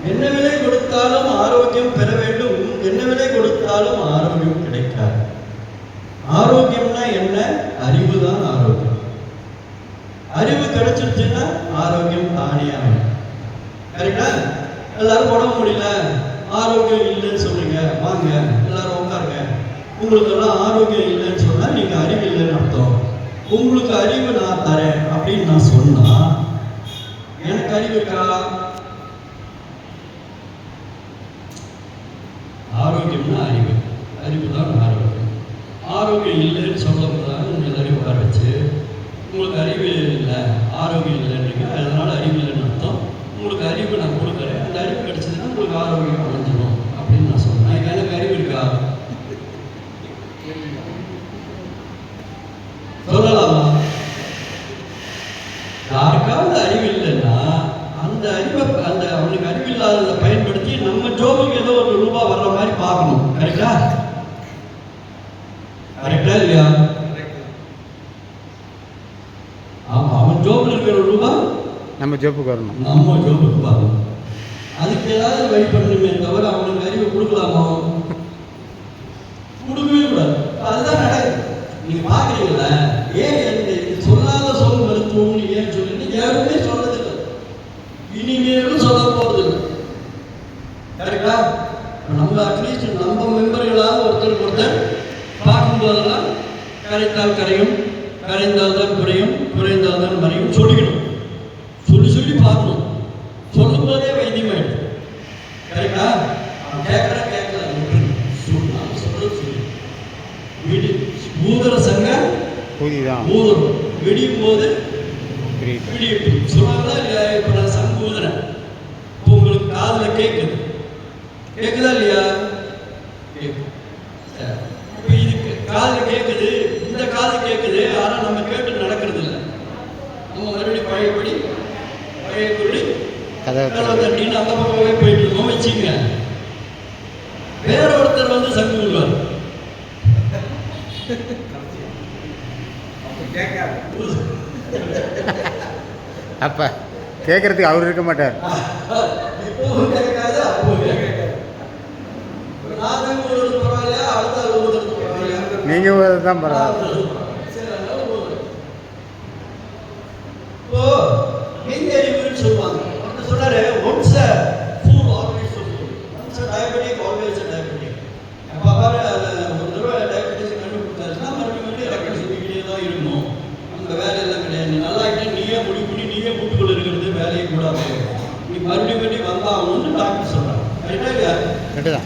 என்ன விலை கொடுத்தாலும் ஆரோக்கியம் பெற வேண்டும், என்ன விலை கொடுத்தாலும் ஆரோக்கியம் கிடைக்காது. ஆரோக்கியம்னா என்ன? அறிவு தான் ஆரோக்கியம். அறிவு கிடைச்சிருச்சுன்னா ஆரோக்கியம் தானே ஆகும். கரெக்டா? எல்லாரும் உடம்பு முடியல, ஆரோக்கியம் இல்லைன்னு சொல்றீங்க, வாங்க எல்லாரும் உட்காருங்க. உங்களுக்கு எல்லாம் ஆரோக்கியம் இல்லைன்னு சொன்னா நீங்க அறிவு இல்லைன்னு அர்த்தம். உங்களுக்கு அறிவு நான் தரேன் அப்படின்னு நான் சொன்னா எனக்கு அறிவு இருக்கா? ஆரோக்கியம்னா அறிவு, அறிவு தான் ஆரோக்கியம். ஆரோக்கியம் இல்லைன்னு சொல்லும்போது உங்க எல்லாரையும் உட்கார வச்சு உங்களுக்கு அறிவு இல்லை, ஆரோக்கியம் இல்லைன்றீங்க, அதனால அறிவு இல்லைன்னு அர்த்தம். உங்களுக்கு அறிவு நான் கொடுக்குறேன், அந்த அறிவு கிடைச்சதுன்னா உங்களுக்கு ஆரோக்கியம் அடைஞ்சிடும் அப்படின்னு நான் சொன்னேன். எனக்கு அறிவு இருக்கா? சொல்லலாமா? யாருக்காவது அறிவு இல்லைன்னா அந்த அறிவை, அந்த அவனுக்கு அறிவு இல்லாததை பயன்படுத்தி நம்ம ஜோபுக்கு ஏதோ ஒரு ரூபாய் வர்ற மாதிரி பார்க்கணும். கரெக்டா? கரெக்டா இல்லையா? ஆமா, அவன் ஜோபுல இருக்கிற ரூபாய் நம்ம ஜோப்புக்கு வரணும், நம்ம ஜோபுக்கு வரணும். அதுக்கு ஏதாவது வழி பண்ணணுமே தவிர அவனுக்கு அறிவை கொடுக்கலாமா? கொடுக்கவே கூடாது. அதுதான் நடக்குது. நீங்க பாக்குறீங்களா? ஏன் சொல்லாத சொல் மருத்துவம் ஏன் சொல்லி யாருமே சொன்னதில்லை, இனிமேலும் சொல்ல போறதில்லை. கரெக்டா? நம்ம அட்லீஸ்ட் நம்ம மெம்பர்களாக ஒருத்தருக்கு ஒருத்தர் பார்க்கும்போதெல்லாம் கரைத்தால் கரையும், கரைந்தால் தான் குறையும், குறைந்தால் தான் மறையும் சொல்லிக்கணும். சொல்லி சொல்லி பார்க்கணும். சொல்லும் போதே வைத்தியமாயிடும். கரெக்டா? கேட்கற கேட்கல சொல்றது சொல்லி வீடு ஊதர சங்க ஊதரம் வெடியும் போது விடியும் சொன்னாங்களா இல்லையா? இப்போ நான் சங்கு ஊதுறேன், இப்போ உங்களுக்கு காதில் கேட்குது, கேட்குதா இல்லையா? இப்போ இதுக்கு காதில் கேட்குது, இந்த காது கேட்குது, ஆனால் நம்ம கேட்டு நடக்கிறது இல்லை. நம்ம மறுபடியும் பழையபடி கதவை தட்டின்னு அந்த பக்கமே போயிட்டு இருக்கோம் வச்சுங்க. வேற ஒருத்தர் வந்து சங்கு ஊதுவார், அப்ப கேட்கறதுக்கு அவர் இருக்க மாட்டார். நீங்க தான் பரவாயில்ல. சொல்லுவாங்க சொன்னாரு, once a fool always a fool, once a diabetic always a diabetic. அப்ப பாரு, ஒரு தடவை டயபெட்டிஸ் கண்டுபிடிச்சாச்சுன்னா மறுபடியும் ரெக்கார்ட் செஞ்சுக்கிட்டே தான் இருக்கணும். அந்த வேலையெல்லாம் கிடையாது. நல்லா ஆகிட்டு நீயே முடிவு பண்ணி நீயே வீட்டுக்குள்ள இருக்கிறது வேலையை கூடாது, நீ மறுபடியும் வந்தாகணும்னு டாக்டர் சொல்றாங்க. கரெக்டா இல்லையா? கரெக்டா.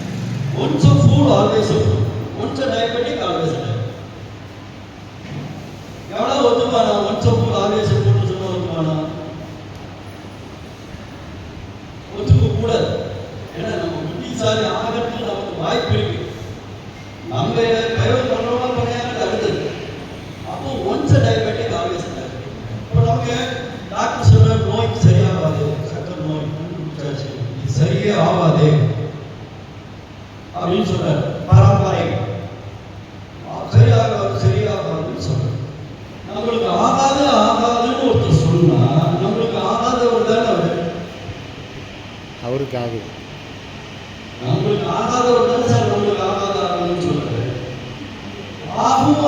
Once a fool always a fool, once a diabetic always a diabetic. எவ்வளவு ஒத்துப்பானா? Once a fool always a fool சொன்னா ஒத்துப்பானா? ஒத்துக்க கூடாது. ஏன்னா நம்ம புத்திசாலி ஆகிறதுக்கு நமக்கு வாய்ப்பு இருக்கு. நம்ம பயிர் பண்றோமா பண்ணாங்க அடுத்தது. அப்போ ஒன்ஸ் டயபெட்டிக் ஆல்வேஸ் டயபெட்டிக். இப்போ நமக்கு டாக்டர் சொல்ற நோய் சரியாகாது, சக்கரை நோய் இது சரியே ஆகாது அப்படின்னு சொல்றாரு. பரம்பரை சரியாகாதுன்னு சொல்றாரு. நம்மளுக்கு ஆகாதுன்னு ஒருத்தர் சொன்னா நம்மளுக்கு ஆகாதவர் தானே அவர். அவருக்கு ஆகுது, நம்மளுக்கு ஆகாதவர் தான் சார் நம்மளுக்கு ஆகாதுன்னு சொல்றாரு. ஆகும்